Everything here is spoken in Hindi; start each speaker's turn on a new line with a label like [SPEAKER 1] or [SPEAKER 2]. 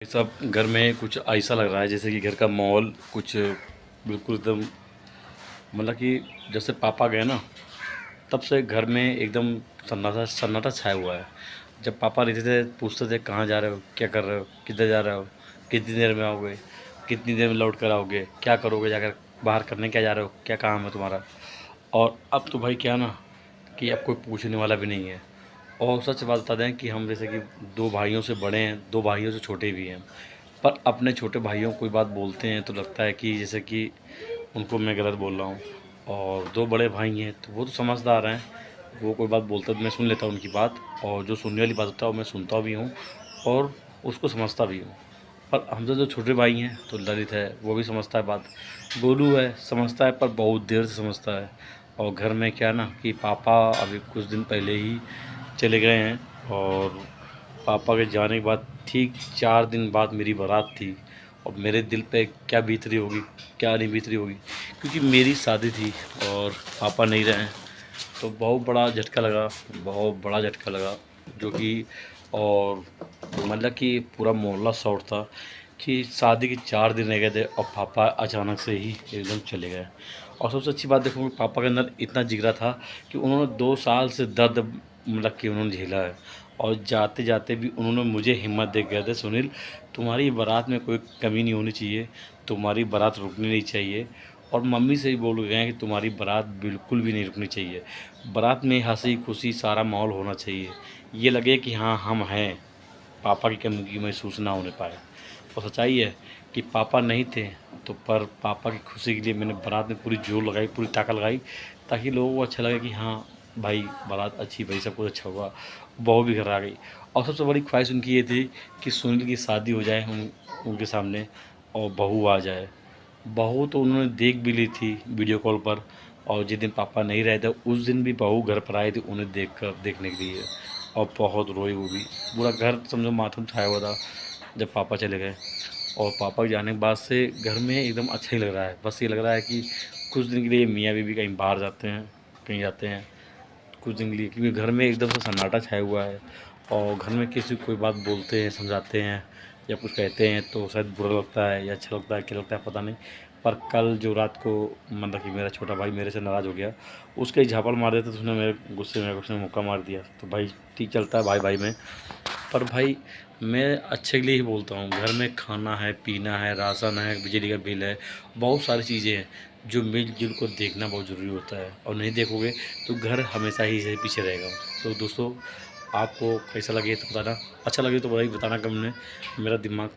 [SPEAKER 1] सब घर में कुछ ऐसा लग रहा है जैसे कि घर का माहौल कुछ बिल्कुल एकदम मतलब कि जब से पापा गए ना तब से घर में एकदम सन्नाटा सन्नाटा छाया हुआ है। जब पापा रहते थे पूछते थे कहाँ जा रहे हो, क्या कर रहे हो, किधर जा रहे हो, कितनी देर में आओगे, कितनी देर में लौट कर आओगे, क्या करोगे जाकर, बाहर करने क्या जा रहे हो, क्या काम है तुम्हारा। और अब तो भाई क्या ना कि अब कोई पूछने वाला भी नहीं है। और सच बात बता दें कि हम जैसे कि दो भाइयों से बड़े हैं, दो भाइयों से छोटे भी हैं, पर अपने छोटे भाइयों को कोई बात बोलते हैं तो लगता है कि जैसे कि उनको मैं गलत बोल रहा हूँ। और दो बड़े भाई हैं तो वो तो समझदार हैं, वो कोई बात बोलते तो मैं सुन लेता हूँ उनकी बात, और जो सुनने वाली बात होता है वो मैं सुनता भी हूँ और उसको समझता भी हूँ। पर हमसे जो छोटे भाई हैं तो ललित है, वो भी समझता है बात। गोलू है, समझता है पर बहुत देर से समझता है। और घर में क्या ना कि पापा अभी कुछ दिन पहले ही चले गए हैं, और पापा के जाने के बाद ठीक 4 दिन बाद मेरी बारात थी। और मेरे दिल पे क्या बीत रही होगी, क्या नहीं बीत रही होगी, क्योंकि मेरी शादी थी और पापा नहीं रहे हैं। तो बहुत बड़ा झटका लगा, बहुत बड़ा झटका लगा जो कि, और मतलब कि पूरा मोहल्ला शॉट था कि शादी के 4 दिन रह गए थे और पापा अचानक से ही एकदम चले गए। और सबसे अच्छी बात देखो, पापा के अंदर इतना जिगरा था कि उन्होंने 2 साल से दर्द मतलब कि उन्होंने झेला है। और जाते जाते भी उन्होंने मुझे हिम्मत दे के गए थे, सुनील तुम्हारी बारात में कोई कमी नहीं होनी चाहिए, तुम्हारी बारात रुकनी नहीं चाहिए। और मम्मी से भी बोल गए हैं कि तुम्हारी बारात बिल्कुल भी नहीं रुकनी चाहिए, बारात में हंसी खुशी सारा माहौल होना चाहिए, ये लगे कि हाँ हम हैं, पापा की कमी की महसूस ना होने पाए। और सच्चाई है कि पापा नहीं थे, तो पर पापा की खुशी के लिए मैंने बारात में पूरी जोर लगाई, पूरी ताकत लगाई, ताकि लोगों को अच्छा लगे कि हाँ भाई बारात अच्छी भाई, सब कुछ अच्छा हुआ। बहू भी घर आ गई। और सबसे बड़ी ख्वाहिश उनकी ये थी कि सुनील की शादी हो जाए उनके सामने, और बहू आ जाए। बहू तो उन्होंने देख भी ली थी वीडियो कॉल पर। और जिस दिन पापा नहीं रहे थे उस दिन भी बहू घर पर आई थी उन्हें देखने के लिए। और बहुत रोई वो भी, पूरा घर समझो माथुम छाया हुआ था जब पापा चले गए। और पापा के जाने के बाद से घर में एकदम अच्छा ही लग रहा है, बस ये लग रहा है कि कुछ दिन के लिए मियाँ बीवी कहीं बाहर जाते हैं, कहीं जाते हैं कुछ दिन के लिए, क्योंकि घर में एकदम से सन्नाटा छाया हुआ है। और घर में किसी को कोई बात बोलते हैं, समझाते हैं या कुछ कहते हैं तो शायद बुरा लगता है या अच्छा लगता है, क्या लगता है पता नहीं। पर कल जो रात को मतलब कि मेरा छोटा भाई मेरे से नाराज़ हो गया, उसके ही झापड़ मार देते तो उसने मेरे गुस्से में उसने मुक्का मार दिया। तो भाई ठीक चलता है भाई भाई में। पर भाई मैं अच्छे के लिए ही बोलता हूँ, घर में खाना है, पीना है, राशन है, बिजली का बिल है, बहुत सारी चीज़ें हैं जो मिल-जुल को देखना बहुत ज़रूरी होता है। और नहीं देखोगे तो घर हमेशा ही से पीछे रहेगा। तो दोस्तों आपको कैसा लगे तो बताना, अच्छा लगे तो भाई बताना कमेंट में, मेरा दिमाग